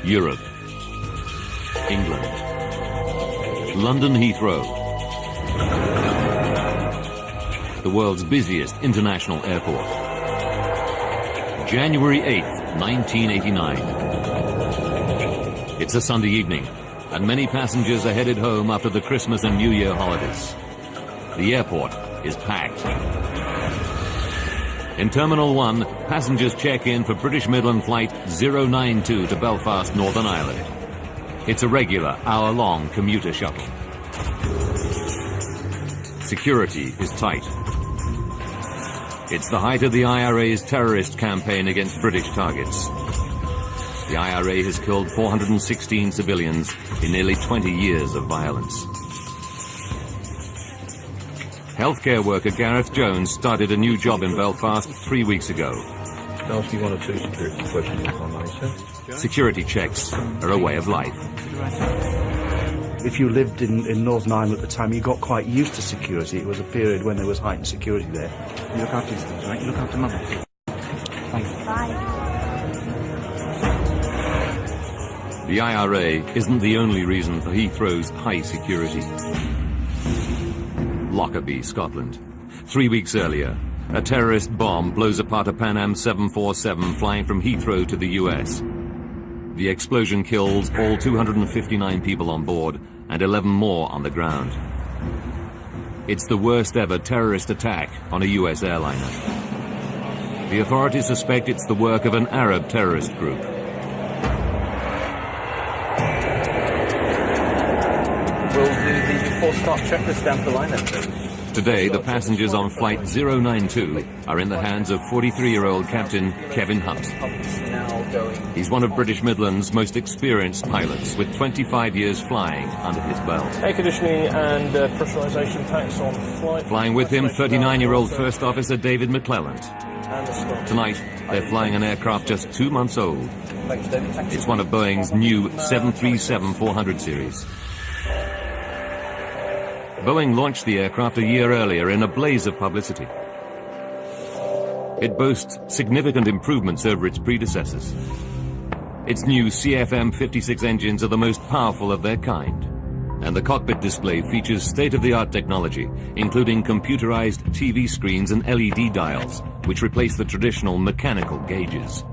Europe, England, London Heathrow, the world's busiest international airport. January 8th, 1989. It's a Sunday evening, and many passengers are headed home after the Christmas and New Year holidays. The airport is packed. In Terminal 1, passengers check in for British Midland Flight 092 to Belfast, Northern Ireland. It's a regular hour-long commuter shuttle. Security is tight. It's the height of the IRA's terrorist campaign against British targets. The IRA has killed 416 civilians in nearly 20 years of violence. Healthcare worker Gareth Jones started a new job in Belfast 3 weeks ago. I'll ask you one or two security questions if I may, sir. Security checks are a way of life. If you lived in Northern Ireland at the time, you got quite used to security. It was a period when there was heightened security there. You look after yourselves, right? You look after Mother. Thank you. Bye. The IRA isn't the only reason for Heathrow's high security. Lockerbie, Scotland. 3 weeks earlier, a terrorist bomb blows apart a Pan Am 747 flying from Heathrow to the US. The explosion kills all 259 people on board and 11 more on the ground. It's the worst ever terrorist attack on a US airliner. The authorities suspect it's the work of an Arab terrorist group. Will the before-start checklist down the line then, please? Today, the passengers on Flight 092 are in the hands of 43-year-old Captain Kevin Hunt. He's one of British Midland's most experienced pilots, with 25 years flying under his belt. Air conditioning and pressurisation packs on flight. Flying with him, 39-year-old First Officer David McClelland. Tonight, they're flying an aircraft just 2 months old. It's one of Boeing's new 737-400 series. Boeing launched the aircraft a year earlier in a blaze of publicity. It boasts significant improvements over its predecessors. Its new CFM56 engines are the most powerful of their kind, and the cockpit display features state-of-the-art technology, including computerized TV screens and LED dials, which replace the traditional mechanical gauges.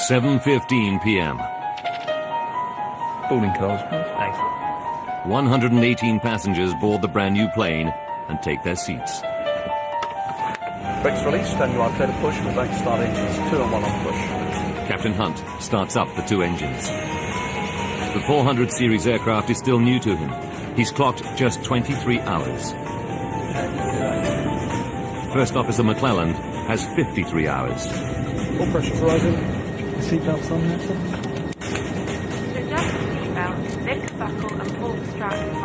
7:15 p.m. Boarding cars, please. Thanks. 118 passengers board the brand new plane and take their seats. Brakes released, and you are clear to push. We're going to start engines 2 and 1 on push. Captain Hunt starts up the 2 engines. The 400 series aircraft is still new to him. He's clocked just 23 hours. First Officer McClelland has 53 hours. All pressures rising. Seatbelts on there, sir.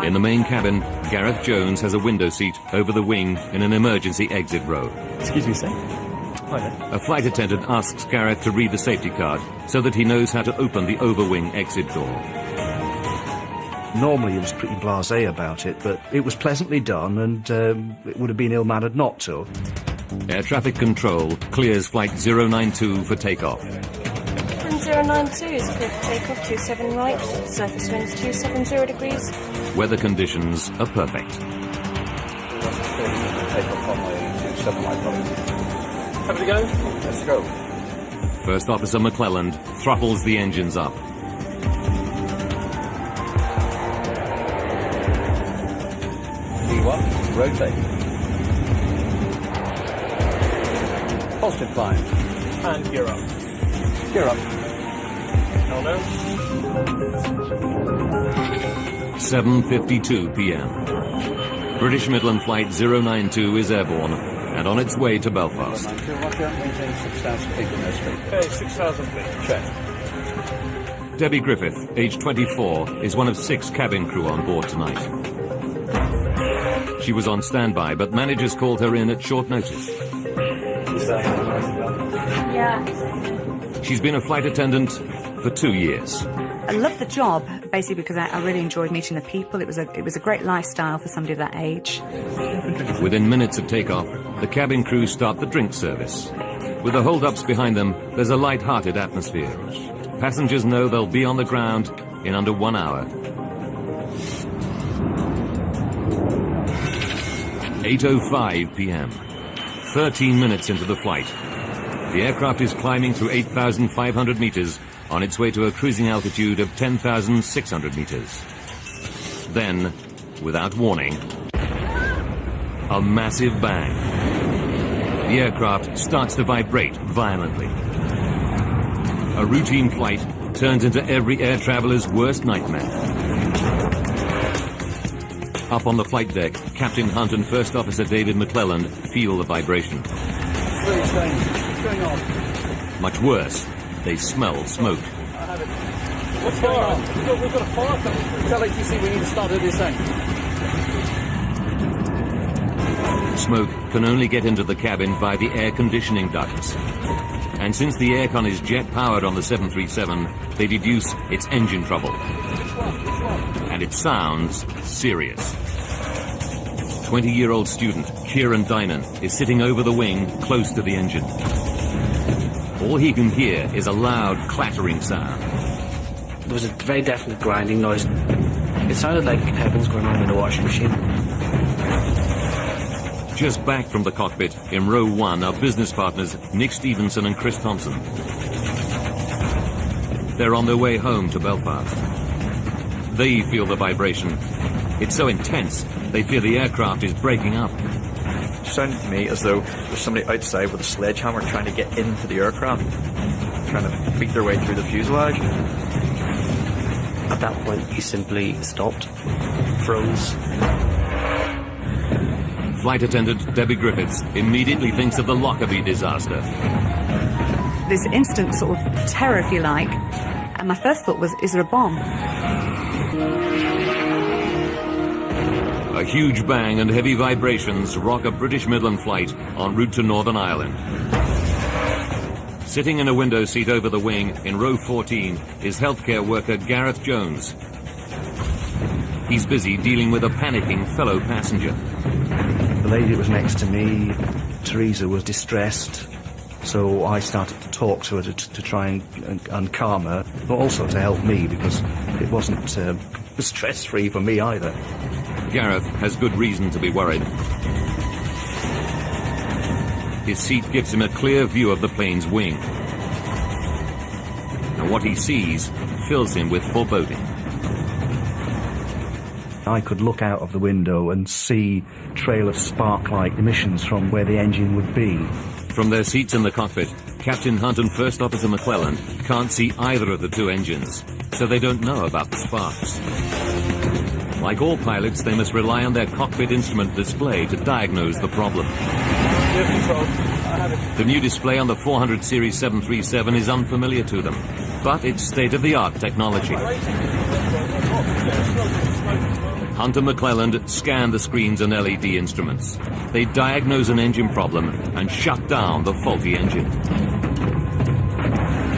In the main cabin, Gareth Jones has a window seat over the wing in an emergency exit row. Excuse me, sir. Hi there. A flight attendant asks Gareth to read the safety card so that he knows how to open the overwing exit door. Normally he was pretty blasé about it, but it was pleasantly done, and it would have been ill-mannered not to. Air traffic control clears Flight 092 for takeoff. 092 is clear for takeoff, 27 right, surface winds 270 degrees. Weather conditions are perfect. Takeoff on my 27 right, Have to go? Let's go. First Officer McClelland throttles the engines up. D1, rotate. Positive climb. And gear up. Gear up. 7:52 p.m. British Midland Flight 092 is airborne and on its way to Belfast. Maintain 6,000 feet in airspeed. Okay, 6,000 feet. Check. Debbie Griffith, age 24, is one of 6 cabin crew on board tonight. She was on standby, but managers called her in at short notice. Yeah. She's been a flight attendant for 2 years. I loved the job, basically because I really enjoyed meeting the people. It was a great lifestyle for somebody of that age. Within minutes of takeoff, the cabin crew start the drink service. With the hold-ups behind them, there's a light-hearted atmosphere. Passengers know they'll be on the ground in under 1 hour. 8:05 p.m. 13 minutes into the flight. The aircraft is climbing through 8,500 meters on its way to a cruising altitude of 10,600 meters. Then, without warning, a massive bang. The aircraft starts to vibrate violently. A routine flight turns into every air traveler's worst nightmare. Up on the flight deck, Captain Hunt and First Officer David McClelland feel the vibration. It's really strange. What's going on? Much worse, they smell smoke. What's going on? We've got a fire coming through. Tell ATC we need to start at this end. Smoke can only get into the cabin via the air conditioning ducts. And since the aircon is jet-powered on the 737, they deduce it's engine trouble. And it sounds serious. 20-year-old student Kieran Dynan is sitting over the wing close to the engine. All he can hear is a loud clattering sound. There was a very definite grinding noise. It sounded like pebbles going on in a washing machine. Just back from the cockpit, in row 1 are business partners Nick Stevenson and Chris Thompson. They're on their way home to Belfast. They feel the vibration. It's so intense, they fear the aircraft is breaking up. It sounded to me as though there's somebody outside with a sledgehammer trying to get into the aircraft, trying to beat their way through the fuselage. At that point, he simply stopped, froze. Flight attendant Debbie Griffiths immediately thinks of the Lockerbie disaster. This instant sort of terror, if you like, and my first thought was, is there a bomb? A huge bang and heavy vibrations rock a British Midland flight en route to Northern Ireland. Sitting in a window seat over the wing in row 14 is healthcare worker Gareth Jones. He's busy dealing with a panicking fellow passenger. The lady that was next to me, Teresa, was distressed, so I started to talk to her to try and calm her, but also to help me because it wasn't stress-free for me either. Gareth has good reason to be worried. His seat gives him a clear view of the plane's wing. And what he sees fills him with foreboding. I could look out of the window and see trail of spark-like emissions from where the engine would be. From their seats in the cockpit, Captain Hunt and First Officer McClelland can't see either of the two engines, so they don't know about the sparks. Like all pilots, they must rely on their cockpit instrument display to diagnose the problem. The new display on the 400 Series 737 is unfamiliar to them, but it's state-of-the-art technology. Hunt and McClelland scan the screens and LED instruments. They diagnose an engine problem and shut down the faulty engine.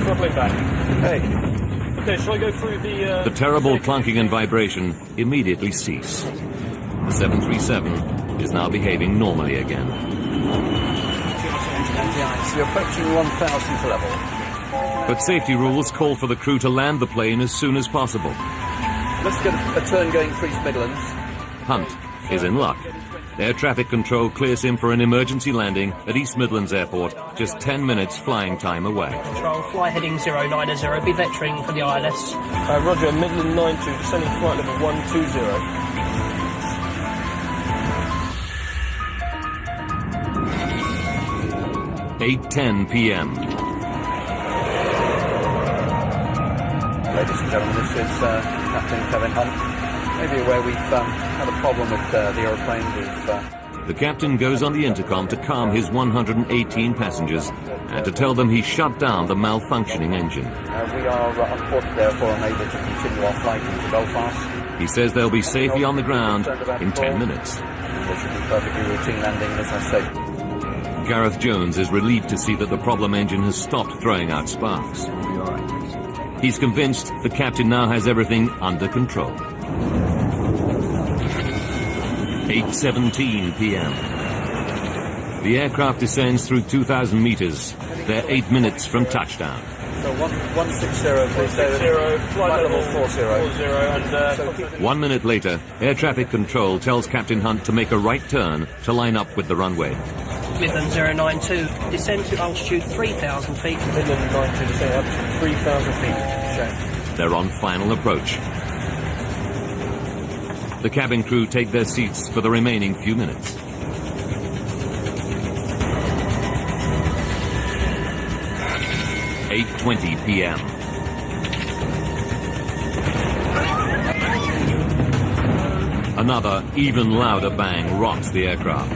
Throttling back. Hey. Okay, shall I go through The terrible clunking and vibration immediately cease. The 737 is now behaving normally again. You're approaching 1,000th level. But safety rules call for the crew to land the plane as soon as possible. Let's get a turn going for East Midlands. Hunt is in luck. Air traffic control clears him for an emergency landing at East Midlands Airport, just 10 minutes flying time away. Control, fly heading 090, be vectoring for the ILS. Roger, Midland 92, descending flight level 120. (8:10 p.m.) Ladies and gentlemen, this is Captain Kevin Hunt. Maybe aware we've had a problem with the aeroplane. The captain goes on the intercom to calm his 118 passengers and to tell them he shut down the malfunctioning engine. We are unfortunately therefore unable to continue our flight into Belfast. He says they'll be safely on the ground in 10 minutes. This should be perfectly routine landing, as I say. Gareth Jones is relieved to see that the problem engine has stopped throwing out sparks. He's convinced the captain now has everything under control. 8:17 p.m. The aircraft descends through 2,000 meters. They're 8 minutes from touchdown. So 160, please, David. Flight level 40. And 1 minute later, air traffic control tells Captain Hunt to make a right turn to line up with the runway. Midland 092, descend to altitude 3,000 feet. Midland 92, descend up to 3,000 feet. Check. They're on final approach. The cabin crew take their seats for the remaining few minutes. "8:20 p.m. Another, even louder bang rocks the aircraft.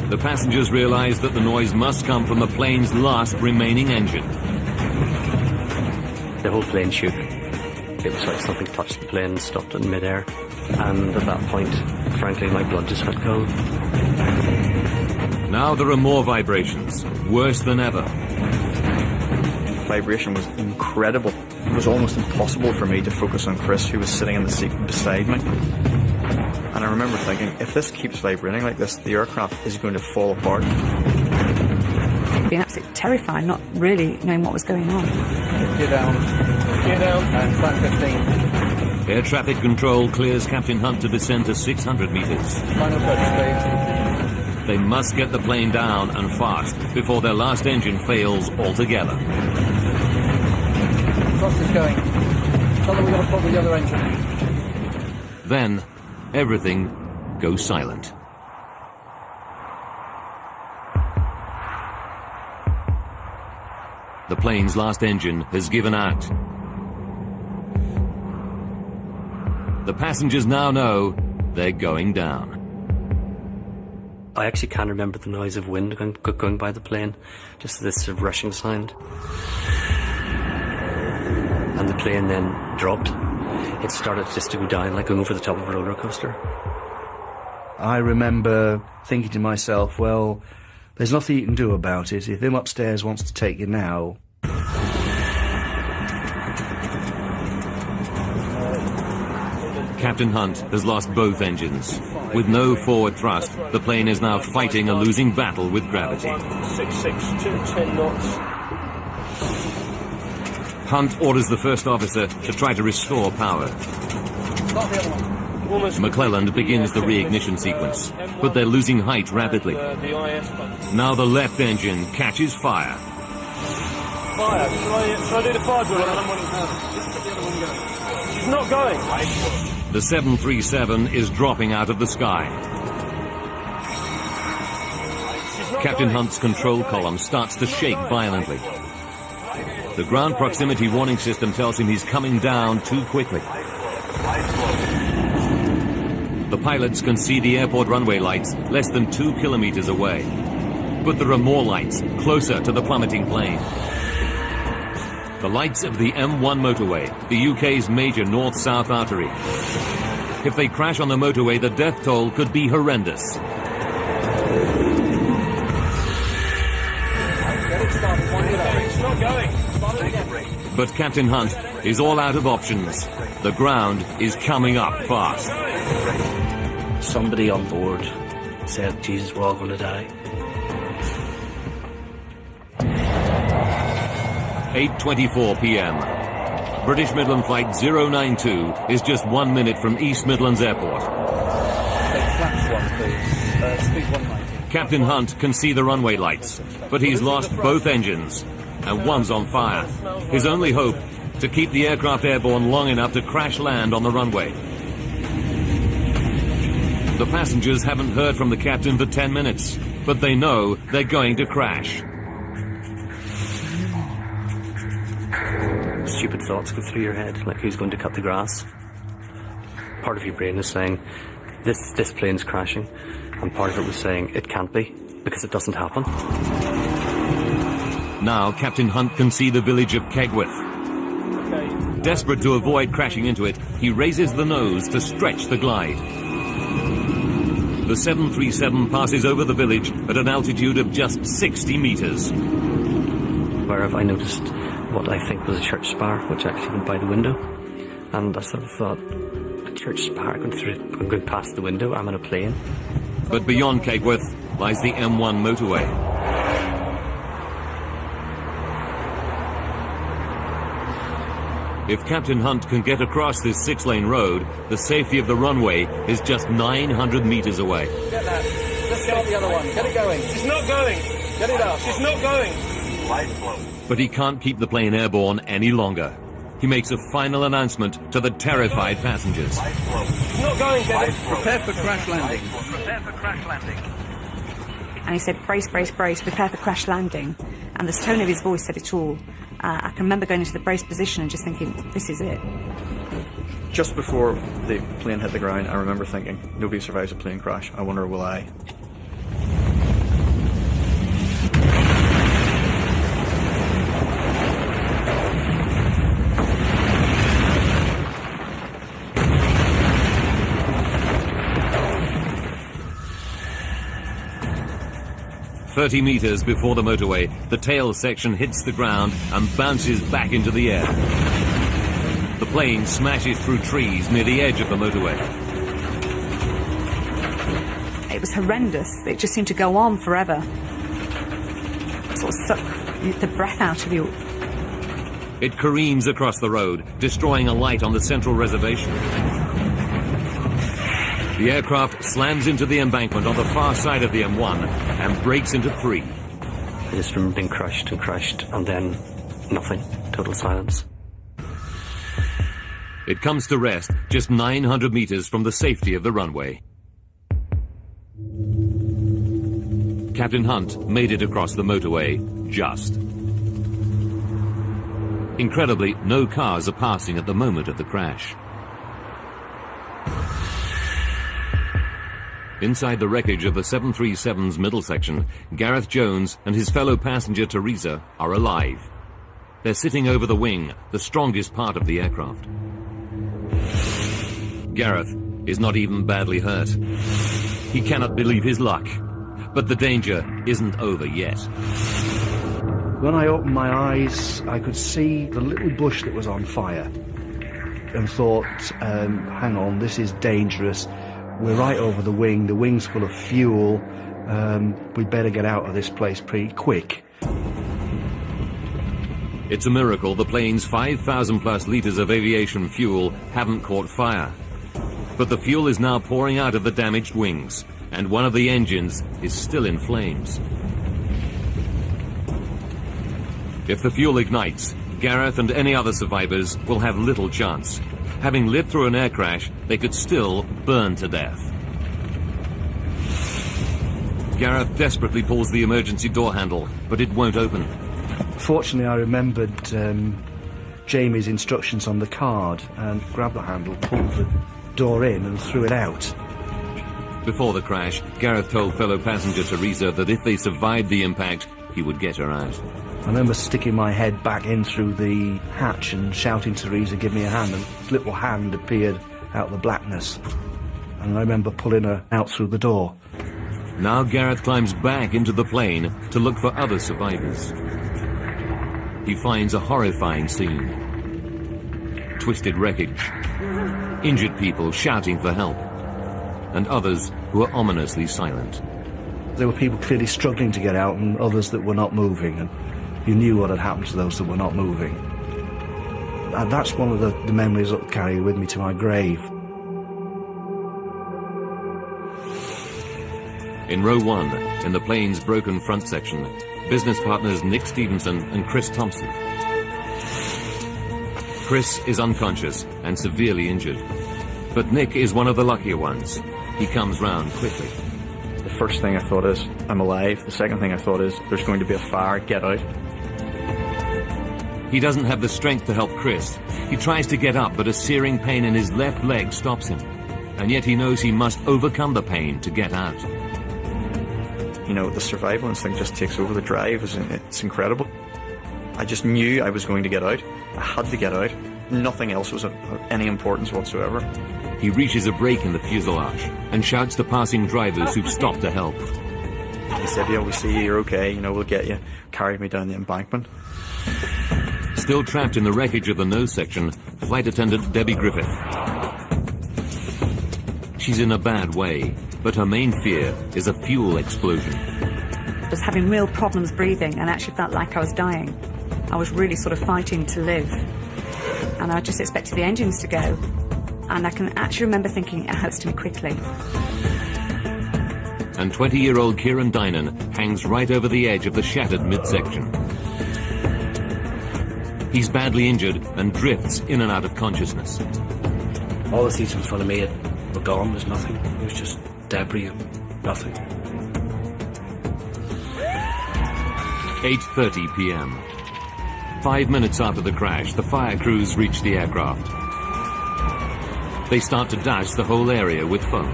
The passengers realize that the noise must come from the plane's last remaining engine. The whole plane shook. It was like something touched the plane and stopped it in midair. And at that point, frankly, my blood just went cold. Now there are more vibrations, worse than ever. Vibration was incredible. It was almost impossible for me to focus on Chris, who was sitting in the seat beside me. And I remember thinking, if this keeps vibrating like this, the aircraft is going to fall apart. Being absolutely terrified, not really knowing what was going on. Gear down. And flat 15. Air traffic control clears Captain Hunt to descend to 600 meters. Final approach, please. They must get the plane down and fast before their last engine fails altogether. Frost is going. Tell them we've got a problem with the other engine. Then, everything goes silent. The plane's last engine has given out. The passengers now know they're going down. I actually can't remember the noise of wind going by the plane, just this sort of rushing sound. And the plane then dropped. It started just to go down, like going over the top of a roller coaster. I remember thinking to myself, well, there's nothing you can do about it. If him upstairs wants to take you now... Captain Hunt has lost both engines. With no forward thrust, the plane is now fighting a losing battle with gravity. 66210 knots. Hunt orders the first officer to try to restore power. McClelland begins the reignition sequence, but they're losing height rapidly. Now the left engine catches fire. Fire. Shall I do the fire drill? She's not going. The 737 is dropping out of the sky. Captain Hunt's control column starts to shake violently. The ground proximity warning system tells him he's coming down too quickly. The pilots can see the airport runway lights less than 2 kilometers away. But there are more lights closer to the plummeting plane. The lights of the M1 motorway, the UK's major north-south artery. If they crash on the motorway, the death toll could be horrendous. But Captain Hunt is all out of options. The ground is coming up fast. Somebody on board said, Jesus, we're all going to die. 8:24 p.m. British Midland Flight 092 is just 1 minute from East Midlands Airport. Flaps one, please. Speed 190. Captain Hunt can see the runway lights, but he's lost both engines, and one's on fire. His only hope, to keep the aircraft airborne long enough to crash land on the runway. The passengers haven't heard from the captain for 10 minutes, but they know they're going to crash. Stupid thoughts go through your head, like who's going to cut the grass. Part of your brain is saying, this plane's crashing, and part of it was saying, it can't be, because it doesn't happen. Now Captain Hunt can see the village of Kegworth. Desperate to avoid crashing into it, he raises the nose to stretch the glide. The 737 passes over the village at an altitude of just 60 meters. Wherever I noticed what I think was a church spire, which actually went by the window. And I sort of thought, a church spire going past the window, I'm in a plane. But beyond Kegworth, lies the M1 motorway. If Captain Hunt can get across this 6-lane road, the safety of the runway is just 900 meters away. Get that. Let's get the other one. Get it going. She's not going. Get it up. She's not going. But he can't keep the plane airborne any longer. He makes a final announcement to the terrified passengers. She's not going. Get it. Prepare for crash landing. Prepare for crash landing. And he said, brace, brace, brace, prepare for crash landing. And the tone of his voice said it all. I can remember going into the brace position and just thinking, this is it. Just before the plane hit the ground, I remember thinking, nobody survives a plane crash. I wonder, will I? "30 meters before the motorway, the tail section hits the ground and bounces back into the air. The plane smashes through trees near the edge of the motorway. It was horrendous. It just seemed to go on forever. Sort of suck the breath out of you. It careens across the road, destroying a light on the central reservation. The aircraft slams into the embankment on the far side of the M1 and breaks into 3. I just remember being crushed and then nothing. Total silence. It comes to rest just 900 meters from the safety of the runway. Captain Hunt made it across the motorway, just. Incredibly, no cars are passing at the moment of the crash. Inside the wreckage of the 737's middle section, Gareth Jones and his fellow passenger Teresa are alive. They're sitting over the wing, the strongest part of the aircraft. Gareth is not even badly hurt. He cannot believe his luck, but the danger isn't over yet. When I opened my eyes, I could see the little bush that was on fire and thought, hang on, this is dangerous. We're right over the wing's full of fuel, we'd better get out of this place pretty quick. It's a miracle the plane's 5,000 plus litres of aviation fuel haven't caught fire. But the fuel is now pouring out of the damaged wings, and one of the engines is still in flames. If the fuel ignites, Gareth and any other survivors will have little chance. Having lived through an air crash, they could still burn to death. Gareth desperately pulls the emergency door handle, but it won't open. Fortunately, I remembered Jamie's instructions on the card and grabbed the handle, pulled the door in and threw it out. Before the crash, Gareth told fellow passenger Teresa that if they survived the impact, he would get her out. I remember sticking my head back in through the hatch and shouting, Teresa, give me a hand, and this little hand appeared out of the blackness. And I remember pulling her out through the door. Now Gareth climbs back into the plane to look for other survivors. He finds a horrifying scene. Twisted wreckage, injured people shouting for help, and others who are ominously silent. There were people clearly struggling to get out and others that were not moving, and you knew what had happened to those that were not moving. And that's one of the memories I'll carry with me to my grave. In row 1, in the plane's broken front section, business partners Nick Stevenson and Chris Thompson. Chris is unconscious and severely injured, but Nick is one of the luckier ones. He comes round quickly. The first thing I thought is, I'm alive. The second thing I thought is, there's going to be a fire, get out. He doesn't have the strength to help Chris. He tries to get up, but a searing pain in his left leg stops him. And yet he knows he must overcome the pain to get out. You know, the survival instinct just takes over. The drive, it's incredible. I just knew I was going to get out. I had to get out. Nothing else was of any importance whatsoever. He reaches a break in the fuselage and shouts to passing drivers who've stopped to help. He said, yeah, we see you, you're okay, you know, we'll get you. Carried me down the embankment. Still trapped in the wreckage of the nose section, flight attendant Debbie Griffith. She's in a bad way. But her main fear is a fuel explosion. I was having real problems breathing and actually felt like I was dying. I was really sort of fighting to live. And I just expected the engines to go. And I can actually remember thinking, it has to be quickly. And 20-year-old Kieran Dynan hangs right over the edge of the shattered midsection. He's badly injured and drifts in and out of consciousness. All the seats in front of me were gone. There's nothing. It was just debris and nothing. 8:30 p.m. 5 minutes after the crash, the fire crews reach the aircraft. They start to douse the whole area with foam.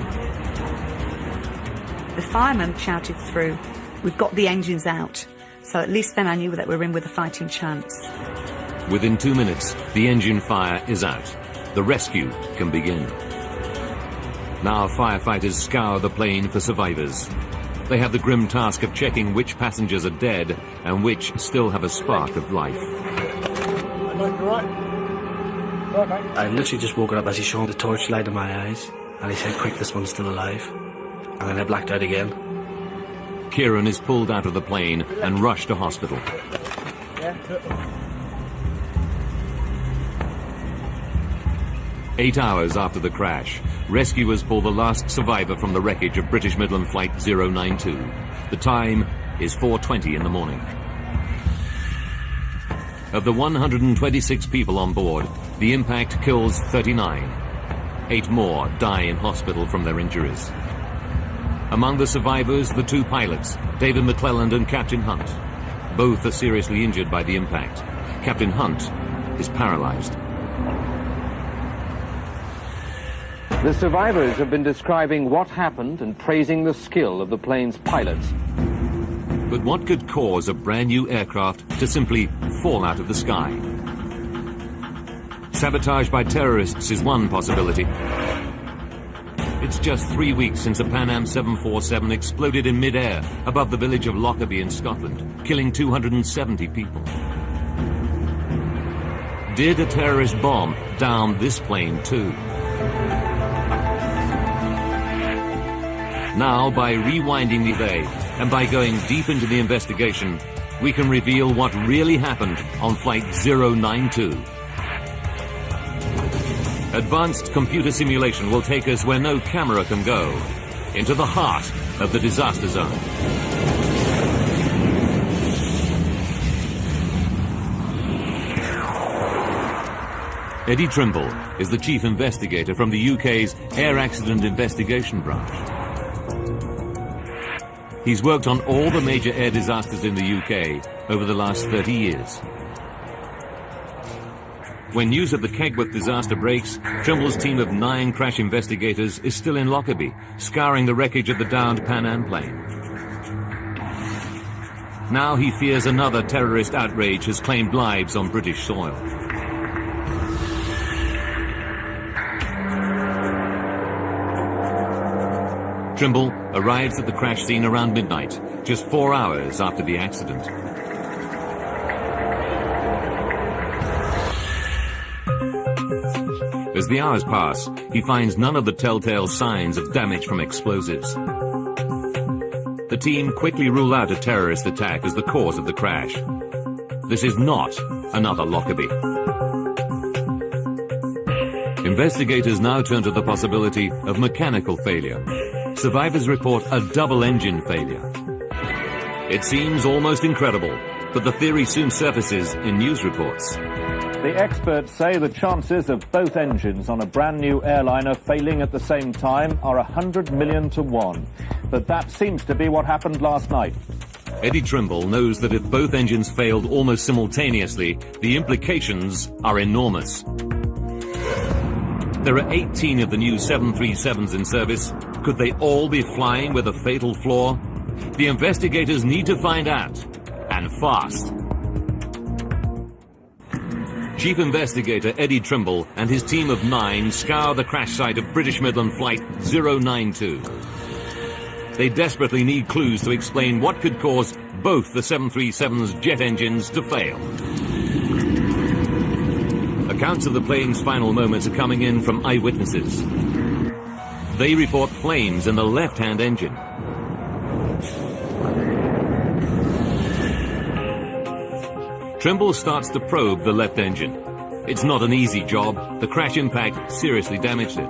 The fireman shouted through, "We've got the engines out." So at least then I knew that we were in with a fighting chance. Within 2 minutes, the engine fire is out. The rescue can begin. Now firefighters scour the plane for survivors. They have the grim task of checking which passengers are dead and which still have a spark of life. I literally just woke up as he shone the torchlight in my eyes, and he said, "Quick, this one's still alive." And then I blacked out again. Kieran is pulled out of the plane and rushed to hospital. 8 hours after the crash, rescuers pull the last survivor from the wreckage of British Midland Flight 092. The time is 4:20 in the morning. Of the 126 people on board, the impact kills 39. 8 more die in hospital from their injuries. Among the survivors, the 2 pilots, David McClelland and Captain Hunt. Both are seriously injured by the impact. Captain Hunt is paralyzed. The survivors have been describing what happened and praising the skill of the plane's pilots. But what could cause a brand new aircraft to simply fall out of the sky? Sabotage by terrorists is one possibility. It's just 3 weeks since a Pan Am 747 exploded in mid-air above the village of Lockerbie in Scotland, killing 270 people. Did a terrorist bomb down this plane too? Now, by rewinding the day and by going deep into the investigation, we can reveal what really happened on Flight 092. Advanced computer simulation will take us where no camera can go, into the heart of the disaster zone. Eddie Trimble is the chief investigator from the UK's Air Accident Investigation Branch. He's worked on all the major air disasters in the UK over the last 30 years. When news of the Kegworth disaster breaks, Trimble's team of 9 crash investigators is still in Lockerbie, scouring the wreckage of the downed Pan Am plane. Now he fears another terrorist outrage has claimed lives on British soil. Trimble arrives at the crash scene around midnight, just 4 hours after the accident. As the hours pass, he finds none of the telltale signs of damage from explosives. The team quickly rule out a terrorist attack as the cause of the crash. This is not another Lockerbie. Investigators now turn to the possibility of mechanical failure. Survivors report a double engine failure. It seems almost incredible, but the theory soon surfaces in news reports. The experts say the chances of both engines on a brand new airliner failing at the same time are 100 million to 1. But that seems to be what happened last night. Eddie Trimble knows that if both engines failed almost simultaneously, the implications are enormous. There are 18 of the new 737s in service. Could they all be flying with a fatal flaw? The investigators need to find out, and fast. Chief Investigator Eddie Trimble and his team of 9 scour the crash site of British Midland Flight 092. They desperately need clues to explain what could cause both the 737's jet engines to fail. Accounts of the plane's final moments are coming in from eyewitnesses. they report flames in the left-hand engine. Trimble starts to probe the left engine. It's not an easy job. The crash impact seriously damaged it.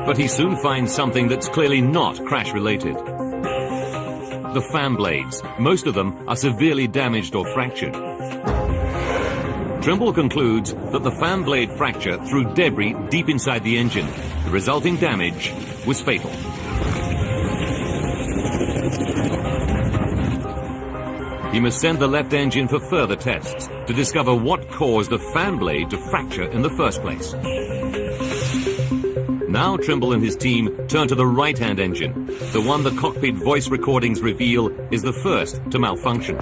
But he soon finds something that's clearly not crash-related. The fan blades. Most of them are severely damaged or fractured. Trimble concludes that the fan blade fracture threw debris deep inside the engine. The resulting damage was fatal. He must send the left engine for further tests to discover what caused the fan blade to fracture in the first place. Now Trimble and his team turn to the right-hand engine, the one the cockpit voice recordings reveal is the first to malfunction.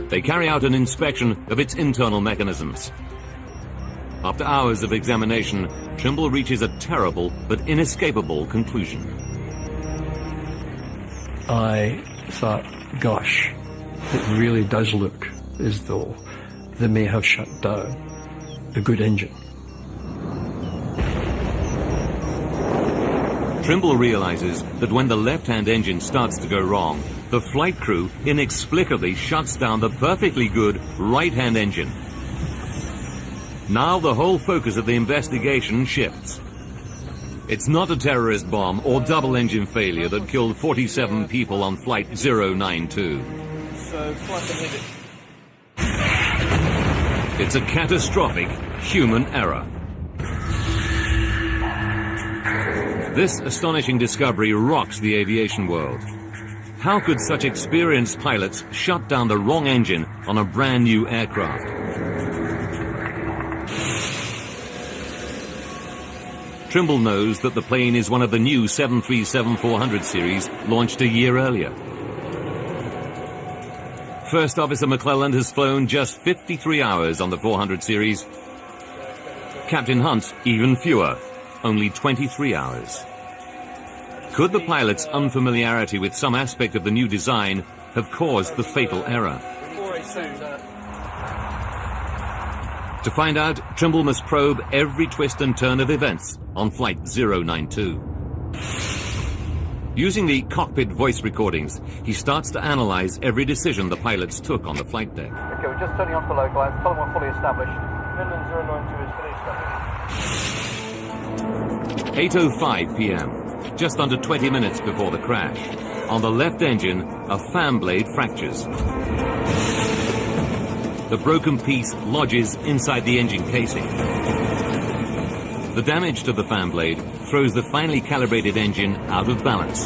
They carry out an inspection of its internal mechanisms. After hours of examination, Trimble reaches a terrible but inescapable conclusion. I thought, gosh, it really does look as though they may have shut down a good engine. Trimble realizes that when the left-hand engine starts to go wrong, the flight crew inexplicably shuts down the perfectly good right-hand engine. Now the whole focus of the investigation shifts. It's not a terrorist bomb or double-engine failure that killed 47 people on Flight 092. So, flight inhibited. It's a catastrophic human error. This astonishing discovery rocks the aviation world. How could such experienced pilots shut down the wrong engine on a brand new aircraft? Trimble knows that the plane is one of the new 737-400 series launched a year earlier. First Officer McClelland has flown just 53 hours on the 400 series. Captain Hunt, even fewer, only 23 hours. Could the pilot's unfamiliarity with some aspect of the new design have caused the fatal error? To find out, Trimble must probe every twist and turn of events on Flight 092. Using the cockpit voice recordings, he starts to analyze every decision the pilots took on the flight deck. Okay, we're just turning off the local lights. Tell them we're fully established. Midland 092 is fully established. 8:05 p.m., just under 20 minutes before the crash. On the left engine, a fan blade fractures. The broken piece lodges inside the engine casing. The damage to the fan blade throws the finely calibrated engine out of balance.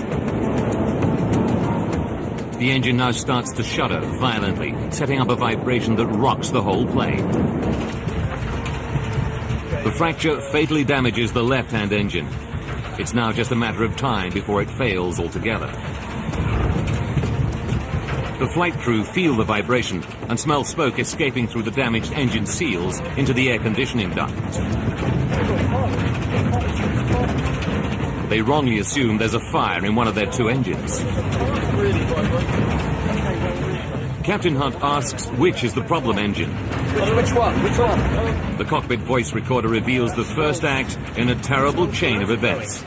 The engine now starts to shudder violently, setting up a vibration that rocks the whole plane. The fracture fatally damages the left-hand engine. It's now just a matter of time before it fails altogether. The flight crew feel the vibration and smell smoke escaping through the damaged engine seals into the air conditioning duct. They wrongly assume there's a fire in one of their two engines. Captain Hunt asks which is the problem engine. Which one? Which one? The cockpit voice recorder reveals the first act in a terrible chain of events.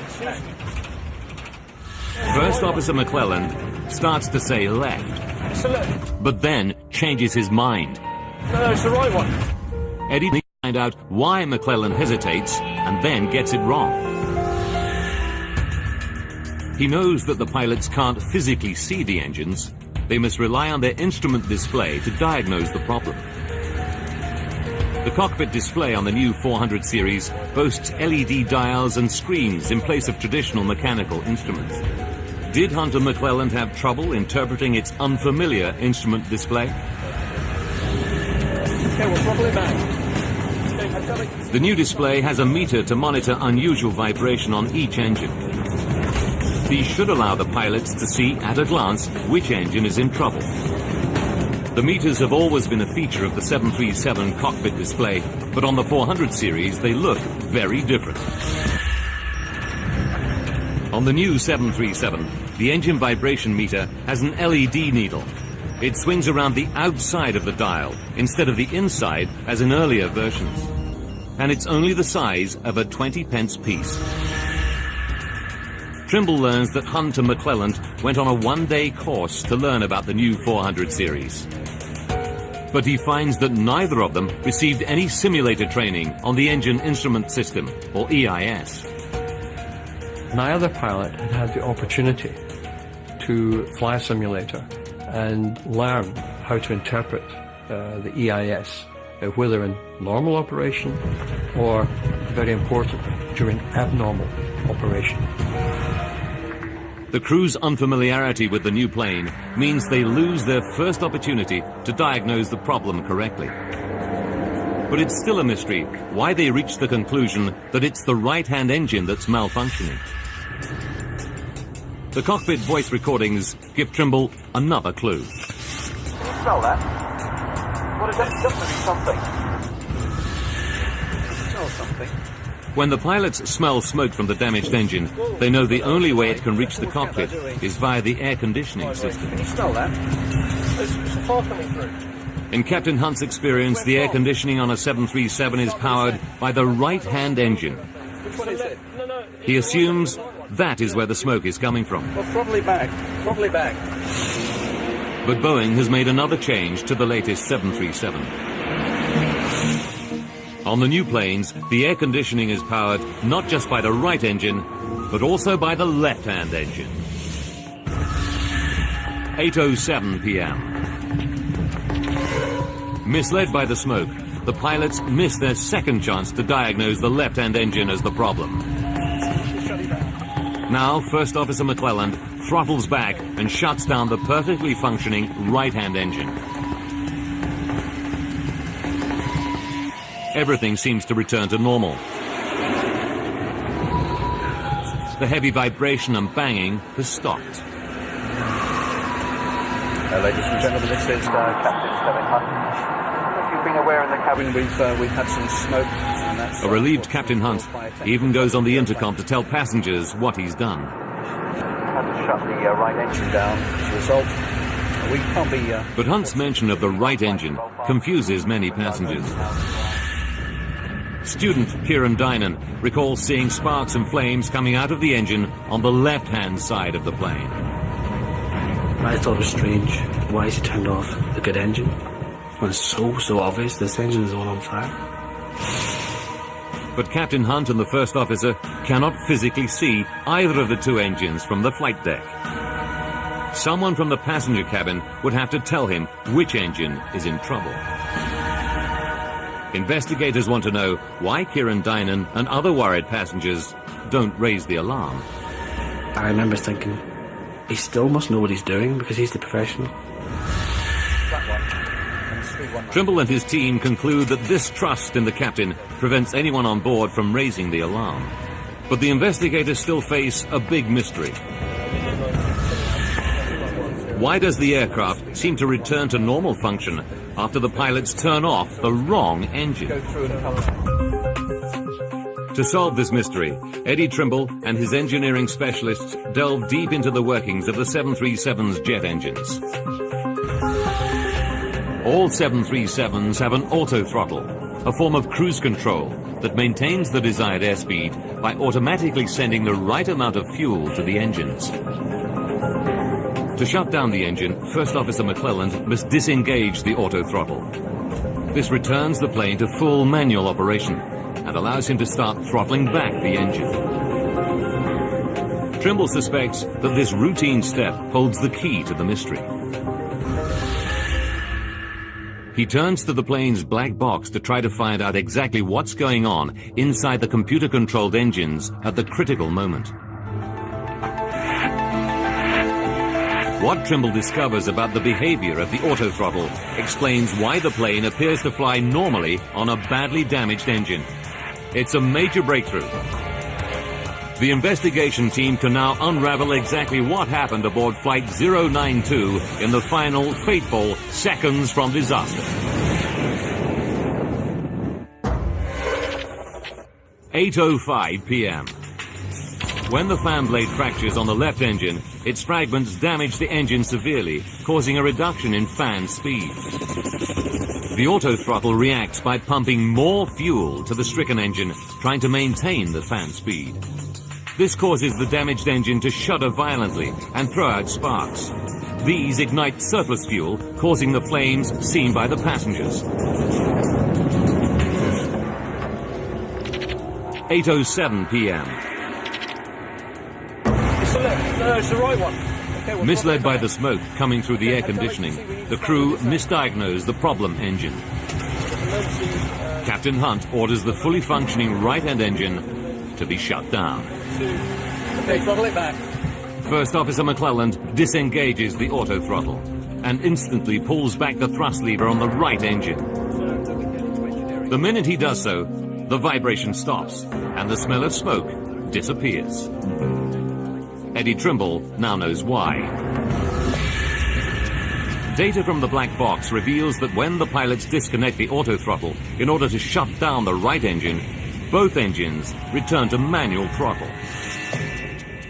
First Officer McClelland starts to say left, but then changes his mind. No, it's the right one. Eddie needs to find out why McClelland hesitates and then gets it wrong. He knows that the pilots can't physically see the engines. They must rely on their instrument display to diagnose the problem. The cockpit display on the new 400 series boasts LED dials and screens in place of traditional mechanical instruments. Did Hunt and McClelland have trouble interpreting its unfamiliar instrument display? Okay, we'll throttle it back. The new display has a meter to monitor unusual vibration on each engine. These should allow the pilots to see at a glance which engine is in trouble. The meters have always been a feature of the 737 cockpit display, but on the 400 series they look very different. On the new 737, the engine vibration meter has an LED needle. It swings around the outside of the dial instead of the inside as in earlier versions. and it's only the size of a 20-pence piece. Trimble learns that Hunt and McClelland went on a one-day course to learn about the new 400 series. But he finds that neither of them received any simulator training on the Engine Instrument System, or EIS. Neither pilot had had the opportunity to fly a simulator and learn how to interpret the EIS, whether in normal operation or, very importantly, during abnormal operation. The crew's unfamiliarity with the new plane means they lose their first opportunity to diagnose the problem correctly. But it's still a mystery why they reached the conclusion that it's the right-hand engine that's malfunctioning. The cockpit voice recordings give Trimble another clue. Can you smell that? What is that? It doesn't be something. It smells something. When the pilots smell smoke from the damaged engine, they know the only way it can reach the cockpit is via the air conditioning system. Can you smell that? There's a fire coming through. In Captain Hunt's experience, the air conditioning on a 737 is powered by the right-hand engine. Which one is it? He assumes that is where the smoke is coming from. Well, probably back. Probably back. But Boeing has made another change to the latest 737. On the new planes, the air conditioning is powered not just by the right engine, but also by the left-hand engine. 8:07 p.m. Misled by the smoke, the pilots miss their second chance to diagnose the left-hand engine as the problem. Now, First Officer McClelland throttles back and shuts down the perfectly functioning right-hand engine. Everything seems to return to normal. The heavy vibration and banging has stopped. Ladies and gentlemen, this is Captain Kevin Hunt. If you've been aware in the cabin, we've had some smoke. And that's, A relieved Captain Hunt even goes on the intercom to tell passengers what he's done. Had to shut the right engine down as a result. We can't be... But Hunt's mention of the right engine confuses many passengers. Student Kieran Dynan recalls seeing sparks and flames coming out of the engine on the left-hand side of the plane. I thought it was strange. Why is he turned off the good engine? When it's so obvious this engine is the one on fire. But Captain Hunt and the first officer cannot physically see either of the two engines from the flight deck. Someone from the passenger cabin would have to tell him which engine is in trouble. Investigators want to know why Kieran Dynan and other worried passengers don't raise the alarm. I remember thinking, he still must know what he's doing because he's the professional. Trimble and his team conclude that this trust in the captain prevents anyone on board from raising the alarm. But the investigators still face a big mystery. Why does the aircraft seem to return to normal function after the pilots turn off the wrong engine? To solve this mystery, Eddie Trimble and his engineering specialists delve deep into the workings of the 737's jet engines. All 737s have an auto-throttle, a form of cruise control that maintains the desired airspeed by automatically sending the right amount of fuel to the engines. To shut down the engine, First Officer McClelland must disengage the auto-throttle. This returns the plane to full manual operation and allows him to start throttling back the engine. Trimble suspects that this routine step holds the key to the mystery. He turns to the plane's black box to try to find out exactly what's going on inside the computer-controlled engines at the critical moment. What Trimble discovers about the behavior of the autothrottle explains why the plane appears to fly normally on a badly damaged engine. It's a major breakthrough. The investigation team can now unravel exactly what happened aboard Flight 092 in the final, fateful seconds from disaster. 8:05 p.m. When the fan blade fractures on the left engine, its fragments damage the engine severely, causing a reduction in fan speed. The auto throttle reacts by pumping more fuel to the stricken engine, trying to maintain the fan speed. This causes the damaged engine to shudder violently and throw out sparks. These ignite surplus fuel, causing the flames seen by the passengers. 8:07 p.m. It's the left. No, it's the right one. Okay, well, Misled by the smoke coming through the air conditioning, the crew misdiagnosed the problem engine. Captain Hunt orders the fully functioning right-hand engine to be shut down. Okay, throttle it back. First Officer McClelland disengages the auto throttle and instantly pulls back the thrust lever on the right engine. The minute he does so, the vibration stops and the smell of smoke disappears. Eddie Trimble now knows why. Data from the black box reveals that when the pilots disconnect the auto throttle in order to shut down the right engine, both engines return to manual throttle.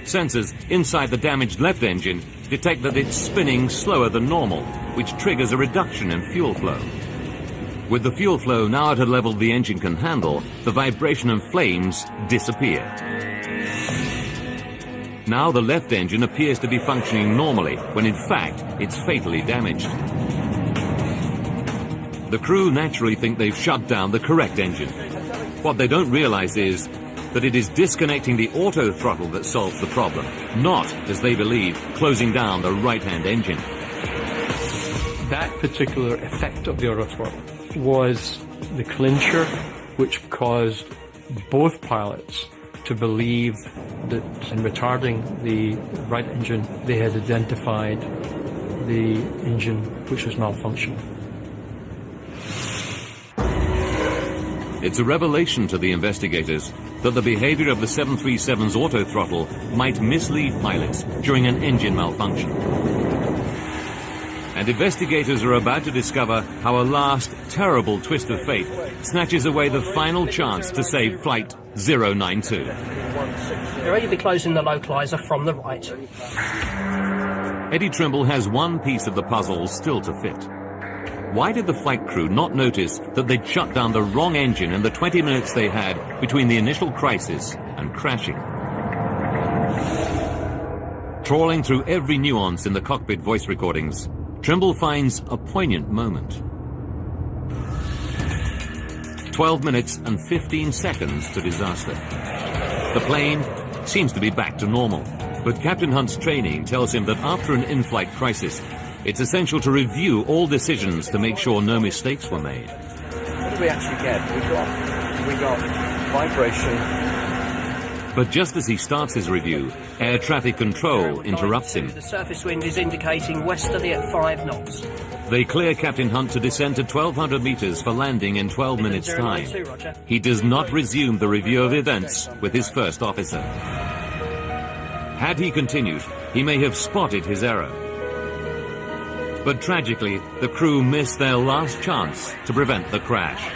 Sensors inside the damaged left engine detect that it's spinning slower than normal, which triggers a reduction in fuel flow. With the fuel flow now at a level the engine can handle, the vibration and flames disappear. Now the left engine appears to be functioning normally, when in fact it's fatally damaged. The crew naturally think they've shut down the correct engine. What they don't realize is that it is disconnecting the auto throttle that solves the problem, not, as they believe, closing down the right-hand engine. That particular effect of the auto throttle was the clincher which caused both pilots to believe that in retarding the right engine, they had identified the engine which was malfunctioning. It's a revelation to the investigators that the behavior of the 737's auto throttle might mislead pilots during an engine malfunction. And investigators are about to discover how a last terrible twist of fate snatches away the final chance to save Flight 092. You're ready to be closing the localizer from the right. Eddie Trimble has one piece of the puzzle still to fit. Why did the flight crew not notice that they'd shut down the wrong engine in the 20 minutes they had between the initial crisis and crashing? Trawling through every nuance in the cockpit voice recordings, Trimble finds a poignant moment. 12 minutes and 15 seconds to disaster. The plane seems to be back to normal, but Captain Hunt's training tells him that after an in-flight crisis, it's essential to review all decisions to make sure no mistakes were made. What did we actually get? We got vibration. But just as he starts his review, air traffic control interrupts him. The surface wind is indicating westerly at 5 knots. They clear Captain Hunt to descend to 1,200 meters for landing in 12 minutes' time. He does not resume the review of events with his first officer. Had he continued, he may have spotted his error. But tragically, the crew missed their last chance to prevent the crash.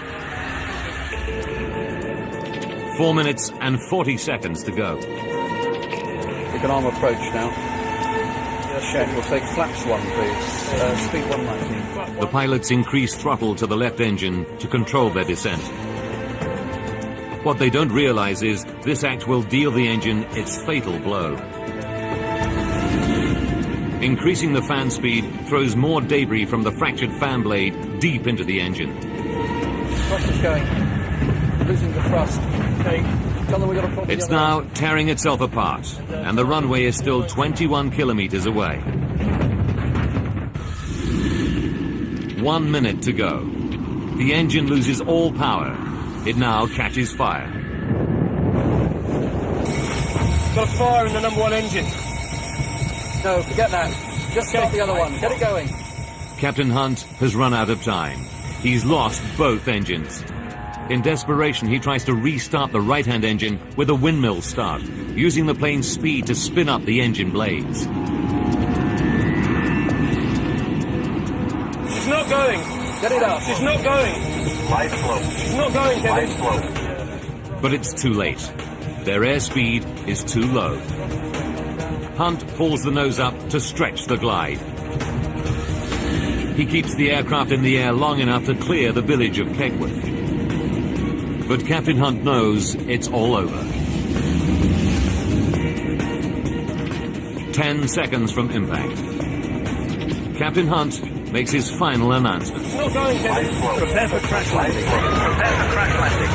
4 minutes and 40 seconds to go. We can arm approach now. Yes, Shane, we'll take flaps 1, please. Speed 190. The pilots increase throttle to the left engine to control their descent. What they don't realize is this act will deal the engine its fatal blow. Increasing the fan speed throws more debris from the fractured fan blade deep into the engine. Thrust is going. Losing the thrust. Okay. Tell them we got to put It's now tearing itself apart, and the runway is still 21 kilometers away. 1 minute to go. The engine loses all power. It now catches fire. Got a fire in the number 1 engine. No, forget that. Just start the other one. Get it going. Captain Hunt has run out of time. He's lost both engines. In desperation, he tries to restart the right-hand engine with a windmill start, using the plane's speed to spin up the engine blades. It's not going. Get it up. It's not going. Light slow. It's not going, Kevin. Light slow. But it's too late. Their airspeed is too low. Hunt pulls the nose up to stretch the glide. He keeps the aircraft in the air long enough to clear the village of Kegworth. But Captain Hunt knows it's all over. 10 seconds from impact. Captain Hunt makes his final announcement. Not going, Kevin. Prepare for crash landing. Prepare for crash landing.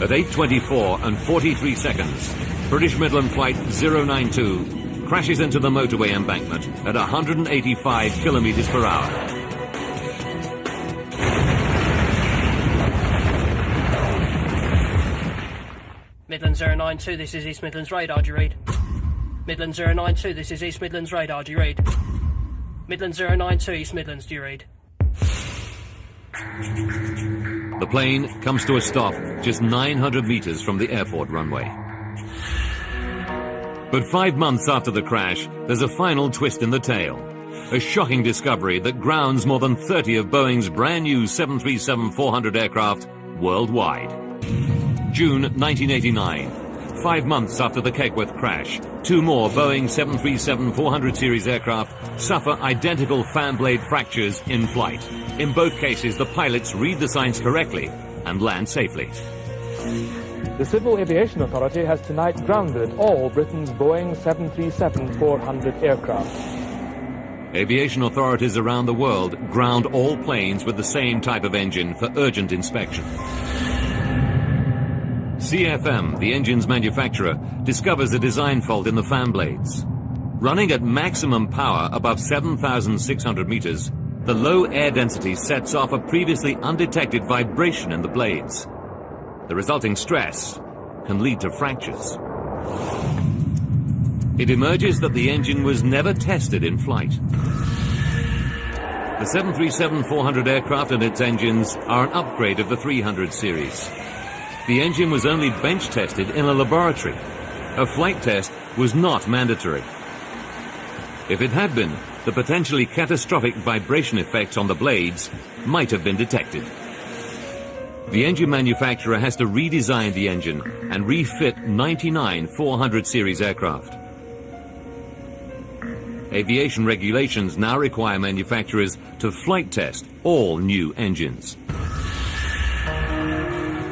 At 8:24 and 43 seconds, British Midland Flight 092 crashes into the motorway embankment at 185 kilometers per hour. Midland 092, this is East Midlands radar, do you read? Midland 092, this is East Midlands radar, do you read? Midland 092, East Midlands, do you read? The plane comes to a stop just 900 meters from the airport runway. But 5 months after the crash, there's a final twist in the tale. A shocking discovery that grounds more than 30 of Boeing's brand new 737-400 aircraft worldwide. June 1989. 5 months after the Kegworth crash, 2 more Boeing 737-400 series aircraft suffer identical fan blade fractures in flight. In both cases, the pilots read the signs correctly and land safely. The Civil Aviation Authority has tonight grounded all Britain's Boeing 737-400 aircraft. Aviation authorities around the world ground all planes with the same type of engine for urgent inspection. CFM, the engine's manufacturer, discovers a design fault in the fan blades. Running at maximum power above 7,600 meters, the low air density sets off a previously undetected vibration in the blades. The resulting stress can lead to fractures. It emerges that the engine was never tested in flight. The 737-400 aircraft and its engines are an upgrade of the 300 series. The engine was only bench tested in a laboratory. A flight test was not mandatory. If it had been, the potentially catastrophic vibration effects on the blades might have been detected. The engine manufacturer has to redesign the engine and refit 99 400 series aircraft. Aviation regulations now require manufacturers to flight test all new engines.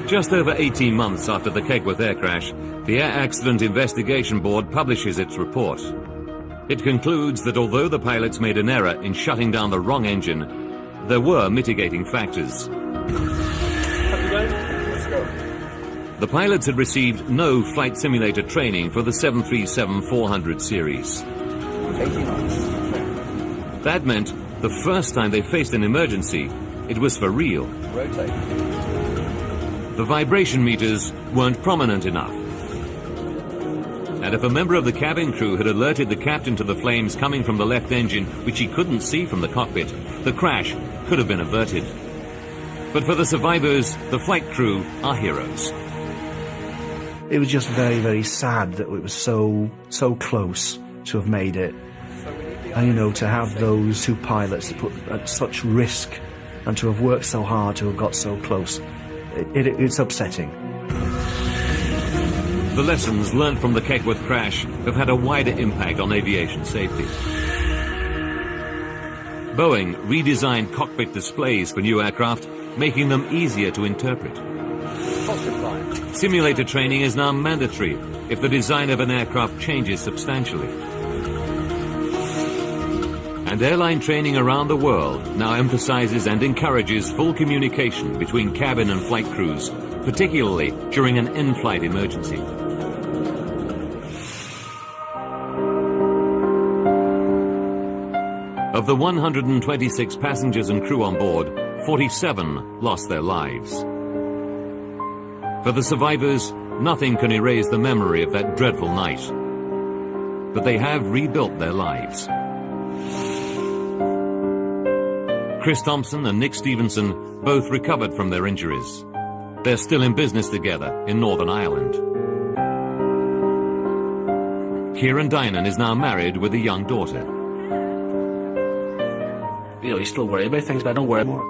Just over 18 months after the Kegworth air crash, the Air Accident Investigation Board publishes its report. It concludes that although the pilots made an error in shutting down the wrong engine, there were mitigating factors. The pilots had received no flight simulator training for the 737-400 series. 18 months. That meant the first time they faced an emergency, it was for real. Rotate. The vibration meters weren't prominent enough. And if a member of the cabin crew had alerted the captain to the flames coming from the left engine, which he couldn't see from the cockpit, the crash could have been averted. But for the survivors, the flight crew are heroes. It was just very, very sad that it was so close to have made it. And, you know, to have those 2 pilots that put at such risk and to have worked so hard to have got so close, it's upsetting. The lessons learned from the Kegworth crash have had a wider impact on aviation safety. Boeing redesigned cockpit displays for new aircraft, making them easier to interpret. Simulator training is now mandatory if the design of an aircraft changes substantially. And airline training around the world now emphasizes and encourages full communication between cabin and flight crews, particularly during an in-flight emergency. Of the 126 passengers and crew on board, 47 lost their lives. For the survivors, nothing can erase the memory of that dreadful night. But they have rebuilt their lives. Chris Thompson and Nick Stevenson both recovered from their injuries. They're still in business together in Northern Ireland. Kieran Dynan is now married with a young daughter. You know, you still worry about things, but I don't worry more.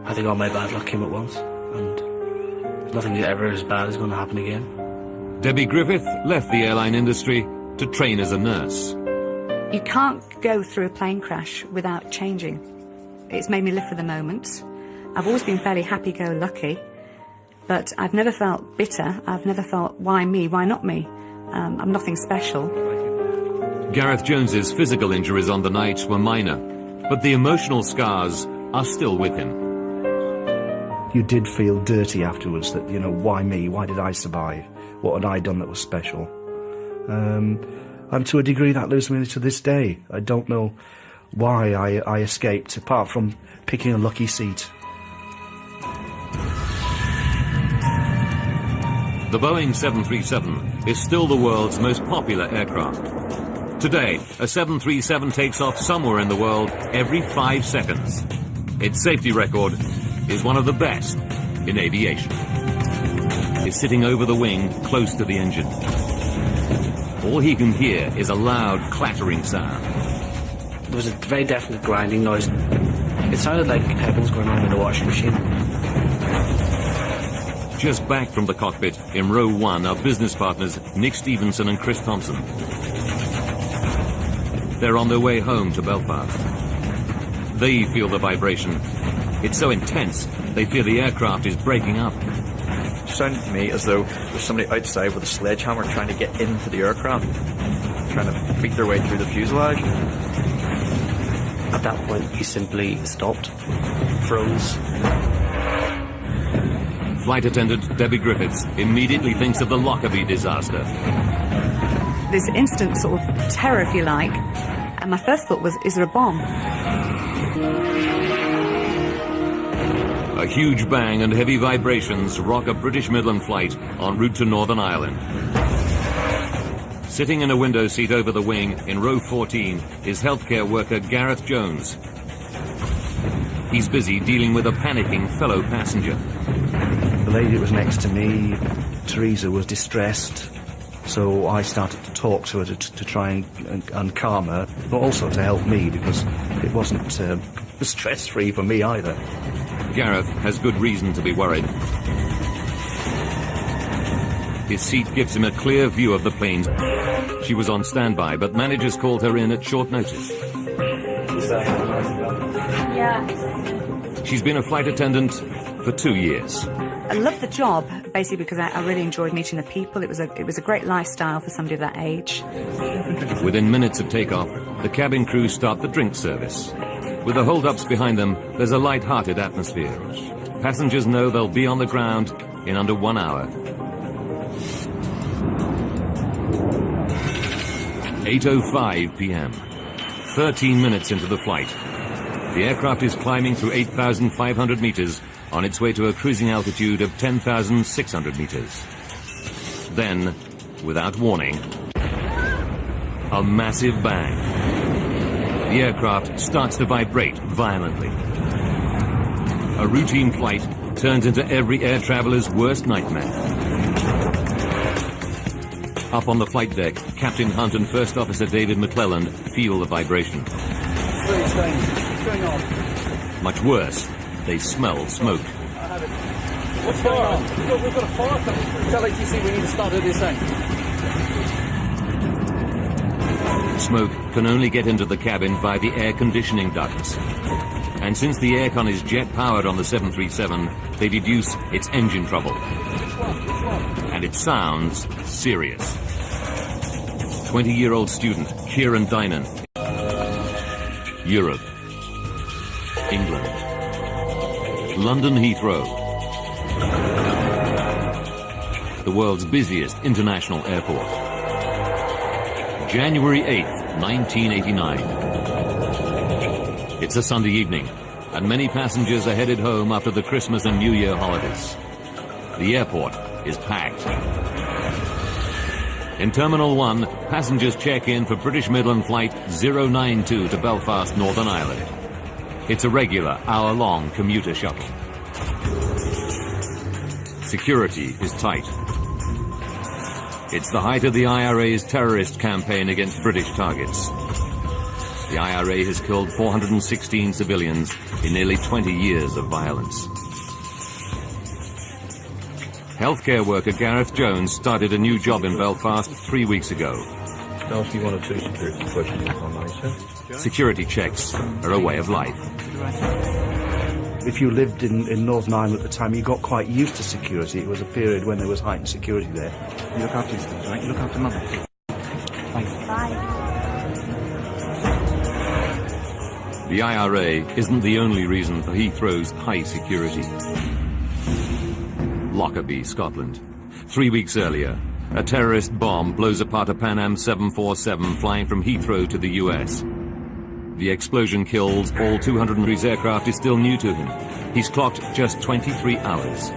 I think all my bad luck came at once, and nothing ever as bad is going to happen again. Debbie Griffith left the airline industry to train as a nurse. You can't go through a plane crash without changing. It's made me live for the moment. I've always been fairly happy-go-lucky, but I've never felt bitter. I've never felt, why me, why not me? I'm nothing special. Gareth Jones's physical injuries on the night were minor, but the emotional scars are still with him. You did feel dirty afterwards that, you know, why me? Why did I survive? What had I done that was special? And to a degree that lives with me to this day. I don't know why I escaped, apart from picking a lucky seat. The Boeing 737 is still the world's most popular aircraft. Today, a 737 takes off somewhere in the world every 5 seconds. Its safety record is one of the best in aviation. It's sitting over the wing, close to the engine. All he can hear is a loud clattering sound. There was a very definite grinding noise. It sounded like pebbles going on in a washing machine. Just back from the cockpit, in row 1 are business partners Nick Stevenson and Chris Thompson. They're on their way home to Belfast. They feel the vibration. It's so intense, they fear the aircraft is breaking up. It sounded to me as though there's somebody outside with a sledgehammer trying to get into the aircraft, trying to beat their way through the fuselage. At that point, he simply stopped, froze. Flight attendant Debbie Griffiths immediately thinks of the Lockerbie disaster. This instant sort of terror, if you like, and my first thought was, is there a bomb? A huge bang and heavy vibrations rock a British Midland flight en route to Northern Ireland. Sitting in a window seat over the wing in row 14 is healthcare worker Gareth Jones. He's busy dealing with a panicking fellow passenger. The lady that was next to me, Teresa, was distressed, so I started to talk to her to try and calm her, but also to help me, because it wasn't stress-free for me either. Gareth has good reason to be worried. His seat gives him a clear view of the planes. She was on standby, but managers called her in at short notice. Yeah. She's been a flight attendant for 2 years. I loved the job, basically because I really enjoyed meeting the people. It was a great lifestyle for somebody of that age. Within minutes of takeoff, the cabin crew start the drink service. With the hold-ups behind them, there's a light-hearted atmosphere. Passengers know they'll be on the ground in under 1 hour. 8:05 p.m. 13 minutes into the flight. The aircraft is climbing through 8,500 meters on its way to a cruising altitude of 10,600 meters. Then, without warning, a massive bang. The aircraft starts to vibrate violently. A routine flight turns into every air traveler's worst nightmare. Up on the flight deck, Captain Hunt and First Officer David McClelland feel the vibration. Very strange. What's going on? Much worse, they smell smoke. What's going on? We've got a fire coming. Tell ATC we need to start at this end. Smoke can only get into the cabin via the air conditioning ducts. And since the aircon is jet-powered on the 737, they deduce it's engine trouble. And it sounds serious. 20-year-old student Kieran Dynan. Europe. England. London Heathrow. The world's busiest international airport. January 8th, 1989. It's a Sunday evening, and many passengers are headed home after the Christmas and New Year holidays. The airport is packed. In Terminal 1, passengers check in for British Midland Flight 092 to Belfast, Northern Ireland. It's a regular hour-long commuter shuttle. Security is tight. It's the height of the IRA's terrorist campaign against British targets. The IRA has killed 416 civilians in nearly 20 years of violence. Healthcare worker Gareth Jones started a new job in Belfast 3 weeks ago. LC 102 security questions online, sir. Security checks are a way of life. If you lived in Northern Ireland at the time, you got quite used to security. It was a period when there was heightened security there. You look after yourself, right? You look after Mother. Thanks. Bye. The IRA isn't the only reason for Heathrow's high security. Lockerbie, Scotland. 3 weeks earlier, a terrorist bomb blows apart a Pan Am 747 flying from Heathrow to the US. The explosion kills all 200. His aircraft is still new to him. He's clocked just 23 hours.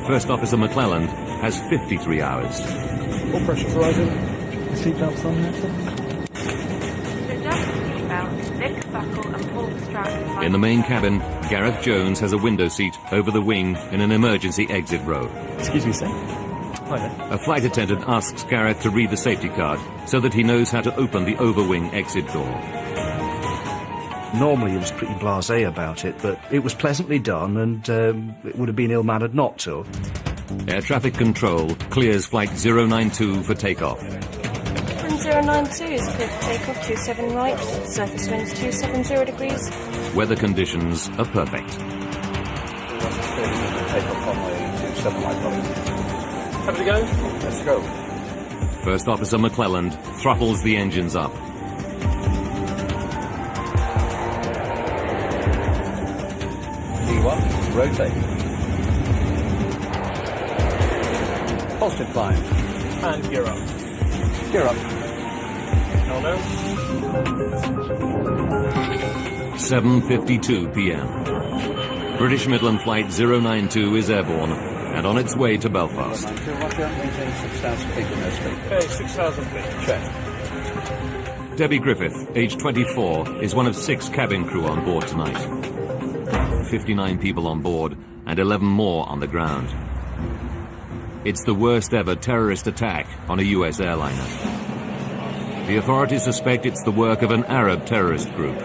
First Officer McClelland has 53 hours. All pressures rising. Seatbelts on there, sir. In the main cabin, Gareth Jones has a window seat over the wing in an emergency exit row. Excuse me, sir. Hi there. A flight attendant asks Gareth to read the safety card so that he knows how to open the overwing exit door. Normally he was pretty blasé about it, but it was pleasantly done, and it would have been ill-mannered not to. Air traffic control clears flight 092 for takeoff. 092 is clear for takeoff, 27 right, surface winds 270 degrees. Weather conditions are perfect. Takeoff runway 27 right, Have to go? Let's go. First Officer McClelland throttles the engines up. D1, rotate. Positive climb. And gear up. Gear up. Oh no. 7:52 p.m. British Midland Flight 092 is airborne and on its way to Belfast. Maintain 6,000 feet in airspeed. Okay, 6,000 feet. Check. Debbie Griffith, age 24, is one of 6 cabin crew on board tonight. 59 people on board and 11 more on the ground. It's the worst ever terrorist attack on a US airliner. The authorities suspect it's the work of an Arab terrorist group.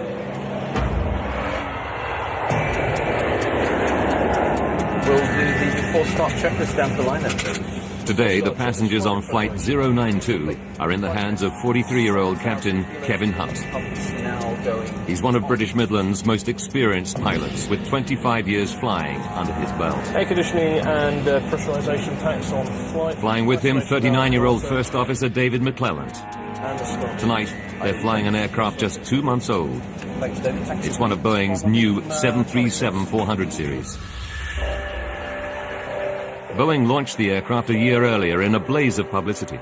We'll do the before start checklist down the line then, please. Today, the passengers on Flight 092 are in the hands of 43-year-old Captain Kevin Hunt. He's one of British Midland's most experienced pilots, with 25 years flying under his belt. Air conditioning and pressurization packs on flight. Flying with him, 39-year-old First Officer David McClelland. Tonight, they're flying an aircraft just 2 months old. It's one of Boeing's new 737-400 series. Boeing launched the aircraft a year earlier in a blaze of publicity.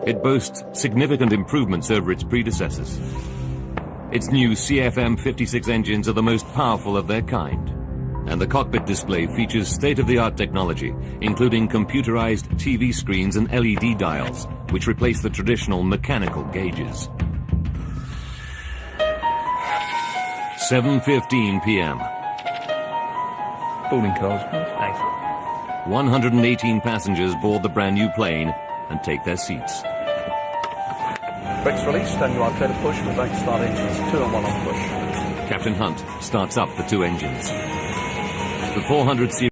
It boasts significant improvements over its predecessors. Its new CFM56 engines are the most powerful of their kind, and the cockpit display features state-of-the-art technology, including computerized TV screens and LED dials, which replace the traditional mechanical gauges. 7:15 p.m. Boarding cards, Thanks. 118 passengers board the brand new plane and take their seats. Brakes released, and you are clear to push. We'd like to start engines 2 and 1 on push. Captain Hunt starts up the 2 engines. The 400 series